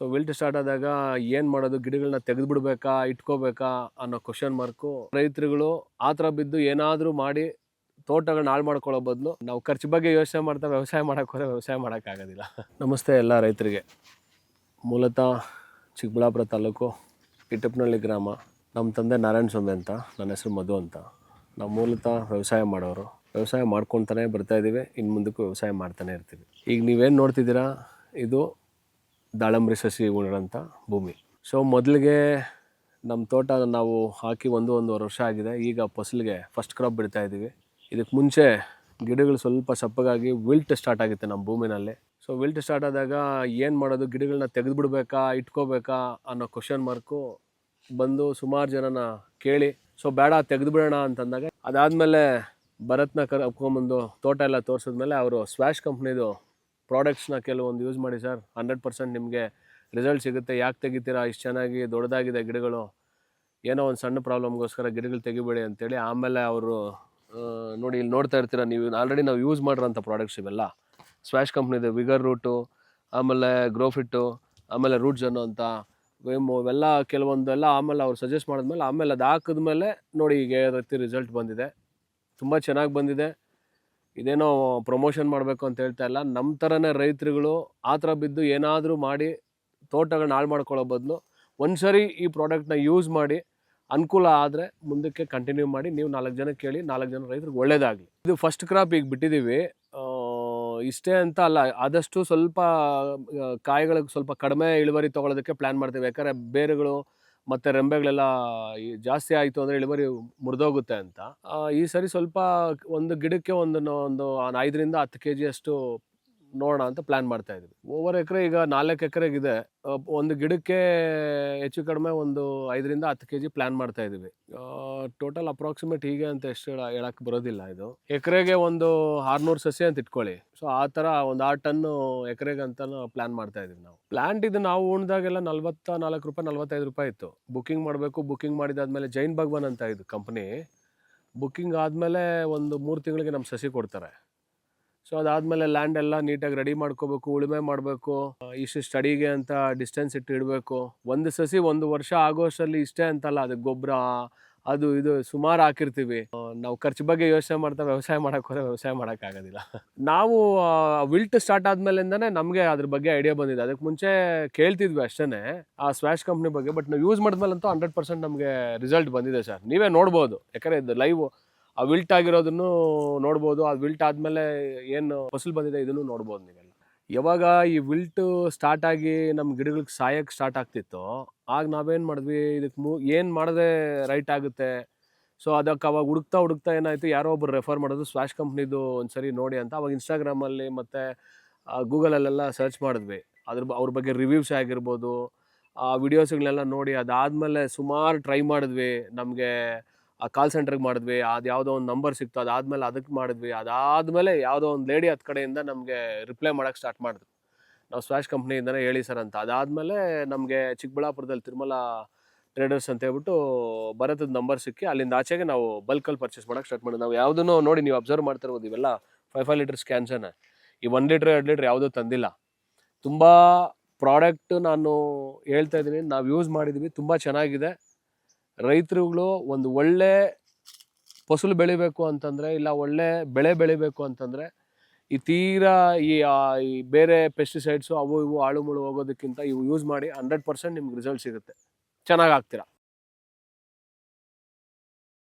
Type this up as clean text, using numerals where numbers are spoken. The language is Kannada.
ಸೊ ವಿಲ್ಟ್ ಸ್ಟಾರ್ಟ್ ಆದಾಗ ಏನು ಮಾಡೋದು, ಗಿಡಗಳನ್ನ ತೆಗೆದುಬಿಡ್ಬೇಕಾ ಇಟ್ಕೋಬೇಕಾ ಅನ್ನೋ ಕ್ವಶನ್ ಮಾರ್ಕು. ರೈತರುಗಳು ಆ ಥರ ಬಿದ್ದು ಏನಾದರೂ ಮಾಡಿ ತೋಟಗಳನ್ನ ಹಾಳು ಮಾಡ್ಕೊಳ್ಳೋ ಬದಲು ನಾವು ಖರ್ಚು ಬಗ್ಗೆ ಯೋಚನೆ ಮಾಡ್ತಾ ವ್ಯವಸಾಯ ಮಾಡೋಕ್ಕೆ ಹೋದರೆ ವ್ಯವಸಾಯ ಮಾಡೋಕ್ಕಾಗೋದಿಲ್ಲ. ನಮಸ್ತೆ ಎಲ್ಲ ರೈತರಿಗೆ. ಮೂಲತಃ ಚಿಕ್ಕಬಳ್ಳಾಪುರ ತಾಲೂಕು ಇಟಪ್ಪನಹಳ್ಳಿ ಗ್ರಾಮ. ನಮ್ಮ ತಂದೆ ನಾರಾಯಣ ಸ್ವಾಮಿ ಅಂತ, ನನ್ನ ಹೆಸರು ಮಧು ಅಂತ. ನಾವು ಮೂಲತಃ ವ್ಯವಸಾಯ ಮಾಡೋರು. ವ್ಯವಸಾಯ ಮಾಡ್ಕೊತಾನೆ ಬರ್ತಾಯಿದ್ದೀವಿ, ಇನ್ನು ಮುಂದಕ್ಕೂ ವ್ಯವಸಾಯ ಮಾಡ್ತಾನೆ ಇರ್ತೀವಿ. ಈಗ ನೀವೇನು ನೋಡ್ತಿದ್ದೀರಾ, ಇದು ದಾಳಂಬ್ರಿ ಸಸಿ ಉಳಿರೋಂಥ ಭೂಮಿ. ಸೊ ಮೊದಲಿಗೆ ನಮ್ಮ ತೋಟ ನಾವು ಹಾಕಿ ಒಂದೂವರೆ ವರ್ಷ ಆಗಿದೆ. ಈಗ ಫಸಲಿಗೆ ಫಸ್ಟ್ ಕ್ರಾಪ್ ಬಿಡ್ತಾ ಇದ್ದೀವಿ. ಇದಕ್ಕೆ ಮುಂಚೆ ಗಿಡಗಳು ಸ್ವಲ್ಪ ಸಪ್ಪಗಾಗಿ ವಿಲ್ಟ್ ಸ್ಟಾರ್ಟ್ ಆಗುತ್ತೆ ನಮ್ಮ ಭೂಮಿನಲ್ಲಿ. ಸೊ ವಿಲ್ಟ್ ಸ್ಟಾರ್ಟ್ ಆದಾಗ ಏನು ಮಾಡೋದು, ಗಿಡಗಳನ್ನ ತೆಗೆದುಬಿಡ್ಬೇಕಾ ಇಟ್ಕೋಬೇಕಾ ಅನ್ನೋ ಕ್ವಶನ್ ಮಾರ್ಕು ಬಂದು ಸುಮಾರು ಜನನ ಕೇಳಿ, ಸೊ ಬೇಡ ತೆಗೆದುಬಿಡೋಣ ಅಂತಂದಾಗ ಅದಾದಮೇಲೆ ಭರತ್ನ ಕರ್ಕೊಂಬಂದು ತೋಟ ಎಲ್ಲ ತೋರಿಸಿದ್ಮೇಲೆ ಅವರು ಸ್ವ್ಯಾಶ್ ಕಂಪ್ನಿದು ಪ್ರಾಡಕ್ಟ್ಸ್ನ ಕೆಲವೊಂದು ಯೂಸ್ ಮಾಡಿ ಸರ್, 100% ನಿಮಗೆ ರಿಸಲ್ಟ್ ಸಿಗುತ್ತೆ, ಯಾಕೆ ತೆಗಿತೀರಾ, ಇಷ್ಟು ಚೆನ್ನಾಗಿ ದೊಡ್ಡದಾಗಿದೆ ಗಿಡಗಳು, ಏನೋ ಒಂದು ಸಣ್ಣ ಪ್ರಾಬ್ಲಮ್ಗೋಸ್ಕರ ಗಿಡಗಳು ತೆಗಿಬೇಡಿ ಅಂತೇಳಿ. ಆಮೇಲೆ ಅವರು ನೋಡಿ ಇಲ್ಲಿ ನೋಡ್ತಾ ಇರ್ತೀರ ನೀವು, ಆಲ್ರೆಡಿ ನಾವು ಯೂಸ್ ಮಾಡಿರೋಂಥ ಪ್ರಾಡಕ್ಟ್ಸ್ ಇವೆಲ್ಲ ಸ್ವ್ಯಾಶ್ ಕಂಪ್ನಿದು ವಿಗರ್ ರೂಟು, ಆಮೇಲೆ ಗ್ರೋಫಿಟ್ಟು, ಆಮೇಲೆ ರೂಟ್ಸ್ ಅನ್ನೋ ಅಂತ ವೇಮೋ, ಇವೆಲ್ಲ ಕೆಲವೊಂದೆಲ್ಲ ಆಮೇಲೆ ಅವ್ರು ಸಜೆಸ್ಟ್ ಮಾಡಿದ್ಮೇಲೆ ಆಮೇಲೆ ಅದು ಹಾಕಿದ್ಮೇಲೆ ನೋಡಿ ಈಗ ರೀತಿ ರಿಸಲ್ಟ್ ಬಂದಿದೆ. ತುಂಬ ಚೆನ್ನಾಗಿ ಬಂದಿದೆ. ಇದೇನೋ ಪ್ರಮೋಷನ್ ಮಾಡಬೇಕು ಅಂತ ಹೇಳ್ತಾ ಇಲ್ಲ, ನಮ್ಮ ಥರನೇ ರೈತರುಗಳು ಆ ಥರ ಬಿದ್ದು ಏನಾದರೂ ಮಾಡಿ ತೋಟಗಳನ್ನ ಹಾಳು ಮಾಡ್ಕೊಳ್ಳೋ ಬದಲು ಒಂದ್ಸರಿ ಈ ಪ್ರಾಡಕ್ಟ್ನ ಯೂಸ್ ಮಾಡಿ ಅನುಕೂಲ ಆದರೆ ಮುಂದಕ್ಕೆ ಕಂಟಿನ್ಯೂ ಮಾಡಿ. ನೀವು 4 ಜನಕ್ಕೆ ಕೇಳಿ, 4 ಜನ ರೈತರಿಗೆ ಒಳ್ಳೇದಾಗಲಿ. ಇದು ಫಸ್ಟ್ ಕ್ರಾಪ್ ಈಗ ಬಿಟ್ಟಿದ್ದೀವಿ. ಇಷ್ಟೇ ಅಂತ ಅಲ್ಲ, ಆದಷ್ಟು ಸ್ವಲ್ಪ ಕಾಯಿಗಳಿಗೆ ಸ್ವಲ್ಪ ಕಡಿಮೆ ಇಳುವರಿ ತೊಗೊಳೋದಕ್ಕೆ ಪ್ಲ್ಯಾನ್ ಮಾಡ್ತೀವಿ. ಯಾಕಂದರೆ ಬೇರುಗಳು ಮತ್ತು ರೆಂಬೆಗಳೆಲ್ಲ ಜಾಸ್ತಿ ಆಯಿತು ಅಂದರೆ ಇಳುವರಿ ಮುರಿದೋಗುತ್ತೆ ಅಂತ. ಈ ಸರಿ ಸ್ವಲ್ಪ ಒಂದು ಗಿಡಕ್ಕೆ ಒಂದು 5ರಿಂದ 10 kg ಅಷ್ಟು ನೋಡೋಣ ಅಂತ ಪ್ಲ್ಯಾನ್ ಮಾಡ್ತಾ ಇದ್ವಿ. ಓವರ್ ಎಕರೆ ಈಗ 4 ಎಕರೆಗಿದೆ. ಒಂದು ಗಿಡಕ್ಕೆ ಹೆಚ್ಚು ಕಡಿಮೆ ಒಂದು 5ರಿಂದ 10 kg ಪ್ಲ್ಯಾನ್ ಮಾಡ್ತಾ ಇದ್ದೀವಿ. ಟೋಟಲ್ ಅಪ್ರಾಕ್ಸಿಮೇಟ್ ಹೀಗೆ ಅಂತ ಎಷ್ಟು ಹೇಳಕ್ಕೆ ಬರೋದಿಲ್ಲ. ಇದು ಎಕರೆಗೆ ಒಂದು 600 ಸಸಿ ಅಂತ ಇಟ್ಕೊಳ್ಳಿ. ಸೊ ಆ ಥರ ಒಂದು 6 ಟನ್ನು ಎಕರೆಗೆ ಅಂತ ಪ್ಲ್ಯಾನ್ ಮಾಡ್ತಾ ಇದ್ದೀವಿ ನಾವು. ಪ್ಲ್ಯಾಂಟ್ ಇದು ನಾವು ಉಣ್ದಾಗೆಲ್ಲ 44 ರೂಪಾಯಿ 45 ರೂಪಾಯಿ ಇತ್ತು. ಬುಕ್ಕಿಂಗ್ ಮಾಡಬೇಕು. ಬುಕ್ಕಿಂಗ್ ಮಾಡಿದಾದ್ಮೇಲೆ ಜೈನ್ ಭಗವಾನ್ ಅಂತ ಇದು ಕಂಪ್ನಿ. ಬುಕ್ಕಿಂಗ್ ಆದಮೇಲೆ ಒಂದು 3 ತಿಂಗಳಿಗೆ ನಮ್ಮ ಸಸಿ ಕೊಡ್ತಾರೆ. ಸೊ ಅದಾದಮೇಲೆ ಲ್ಯಾಂಡ್ ಎಲ್ಲ ನೀಟಾಗಿ ರೆಡಿ ಮಾಡ್ಕೋಬೇಕು, ಉಳುಮೆ ಮಾಡಬೇಕು, ಇಷ್ಟು ಸ್ಟಡಿಗೆ ಅಂತ ಡಿಸ್ಟೆನ್ಸ್ ಇಟ್ಟು ಇಡಬೇಕು. ಒಂದು ಸಸಿ 1 ವರ್ಷ ಆಗೋಷ್ಟರಲ್ಲಿ ಇಷ್ಟೇ ಅಂತಲ್ಲ, ಅದಕ್ಕೆ ಗೊಬ್ಬರ ಅದು ಇದು ಸುಮಾರು ಹಾಕಿರ್ತೀವಿ. ನಾವು ಖರ್ಚು ಬಗ್ಗೆ ಯೋಚನೆ ಮಾಡ್ತಾ ವ್ಯವಸಾಯ ಮಾಡೋಕ್ಕೆ ಹೋದರೆ ವ್ಯವಸಾಯ ಮಾಡೋಕ್ಕಾಗೋದಿಲ್ಲ. ನಾವು ವಿಲ್ಟ್ ಸ್ಟಾರ್ಟ್ ಆದಮೇಲಿಂದನೇ ನಮಗೆ ಅದ್ರ ಬಗ್ಗೆ ಐಡಿಯಾ ಬಂದಿದೆ. ಅದಕ್ಕೆ ಮುಂಚೆ ಕೇಳ್ತಿದ್ವಿ ಅಷ್ಟೇ ಆ ಸ್ವ್ಯಾಶ್ ಕಂಪ್ನಿ ಬಗ್ಗೆ. ಬಟ್ ನಾವು ಯೂಸ್ ಮಾಡಿದ್ಮೇಲಂತೂ 100% ನಮಗೆ ರಿಸಲ್ಟ್ ಬಂದಿದೆ ಸರ್. ನೀವೇ ನೋಡ್ಬೋದು, ಯಾಕಂದರೆ ಇದು ಲೈವ್ ಆ ವಿಲ್ಟ್ ಆಗಿರೋದನ್ನು ನೋಡ್ಬೋದು. ಆ ವಿಲ್ಟ್ ಆದಮೇಲೆ ಏನು ಫಸಲು ಬಂದಿದೆ ಇದನ್ನು ನೋಡ್ಬೋದು ನೀವೆಲ್ಲ. ಯಾವಾಗ ಈ ವಿಲ್ಟು ಸ್ಟಾರ್ಟ್ ಆಗಿ ನಮ್ಮ ಗಿಡಗಳಿಗೆ ಸಾಯಕ್ಕೆ ಸ್ಟಾರ್ಟ್ ಆಗ್ತಿತ್ತೋ ಆಗ ನಾವೇನು ಮಾಡಿದ್ವಿ, ಇದಕ್ಕೆ ಏನು ಮಾಡಿದ್ರೆ ರೈಟ್ ಆಗುತ್ತೆ. ಸೊ ಅದಕ್ಕೆ ಅವಾಗ ಹುಡುಕ್ತಾ ಏನಾಯಿತು, ಯಾರೋ ಒಬ್ರು ರೆಫರ್ ಮಾಡೋದು ಸ್ವ್ಯಾಶ್ ಕಂಪ್ನಿದು ಒಂದು ಸರಿ ನೋಡಿ ಅಂತ. ಅವಾಗ ಇನ್ಸ್ಟಾಗ್ರಾಮಲ್ಲಿ ಮತ್ತು ಗೂಗಲಲ್ಲೆಲ್ಲ ಸರ್ಚ್ ಮಾಡಿದ್ವಿ. ಅವ್ರ ಬಗ್ಗೆ ರಿವ್ಯೂಸ್ ಆಗಿರ್ಬೋದು, ಆ ವಿಡಿಯೋಸ್ಗಳನ್ನೆಲ್ಲ ನೋಡಿ ಅದಾದಮೇಲೆ ಸುಮಾರು ಟ್ರೈ ಮಾಡಿದ್ವಿ. ನಮಗೆ ಆ ಕಾಲ್ ಸೆಂಟ್ರಿಗೆ ಮಾಡಿದ್ವಿ, ಅದು ಯಾವುದೋ ಒಂದು ನಂಬರ್ ಸಿಕ್ತು. ಅದಾದಮೇಲೆ ಅದಕ್ಕೆ ಮಾಡಿದ್ವಿ. ಅದಾದಮೇಲೆ ಯಾವುದೋ ಒಂದು ಲೇಡಿ ಹತ್ತು ಕಡೆಯಿಂದ ನಮಗೆ ರಿಪ್ಲೈ ಮಾಡೋಕ್ಕೆ ಸ್ಟಾರ್ಟ್ ಮಾಡಿದ್ರು, ನಾವು ಸ್ವ್ಯಾಶ್ ಕಂಪ್ನಿಯಿಂದನೇ ಹೇಳಿ ಸರ್ ಅಂತ. ಅದಾದಮೇಲೆ ನಮಗೆ ಚಿಕ್ಕಬಳ್ಳಾಪುರದಲ್ಲಿ ತಿರುಮಲ ಟ್ರೇಡರ್ಸ್ ಅಂತ ಹೇಳ್ಬಿಟ್ಟು ಭರತದ ನಂಬರ್ ಸಿಕ್ಕಿ ಅಲ್ಲಿಂದ ಆಚೆಗೆ ನಾವು ಬಲ್ಕಲ್ಲಿ ಪರ್ಚೇಸ್ ಮಾಡೋಕ್ಕೆ ಸ್ಟಾರ್ಟ್ ಮಾಡಿದ್ವಿ. ನಾವು ಯಾವುದನ್ನು ನೋಡಿ ನೀವು ಅಬ್ಸರ್ವ್ ಮಾಡ್ತಿರ್ಬೋದು, ಇವೆಲ್ಲ 5 ಲೀಟರ್ಸ್ ಕ್ಯಾನ್ಸನ್ನ ಈ 1 ಲೀಟ್ರ್ 2 ಲೀಟ್ರ್ ಯಾವುದೂ ತಂದಿಲ್ಲ. ತುಂಬ ಪ್ರಾಡಕ್ಟ್ ನಾನು ಹೇಳ್ತಾ ಇದ್ದೀನಿ, ನಾವು ಯೂಸ್ ಮಾಡಿದ್ವಿ, ತುಂಬ ಚೆನ್ನಾಗಿದೆ. ರೈತರುಗಳು ಒಂದು ಒಳ್ಳೆ ಫಸಲು ಬೆಳಿಬೇಕು ಅಂತಂದರೆ, ಇಲ್ಲ ಒಳ್ಳೆ ಬೆಳೆ ಬೆಳಿಬೇಕು ಅಂತಂದರೆ ಈ ತೀರಾ ಈ ಬೇರೆ ಪೆಸ್ಟಿಸೈಡ್ಸು ಅವು ಇವು ಆಳು ಮುಳು ಹೋಗೋದಕ್ಕಿಂತ ಇವು ಯೂಸ್ ಮಾಡಿ 100% ನಿಮ್ಗೆ ರಿಸಲ್ಟ್ ಸಿಗುತ್ತೆ, ಚೆನ್ನಾಗಿ ಆಗ್ತೀರಾ.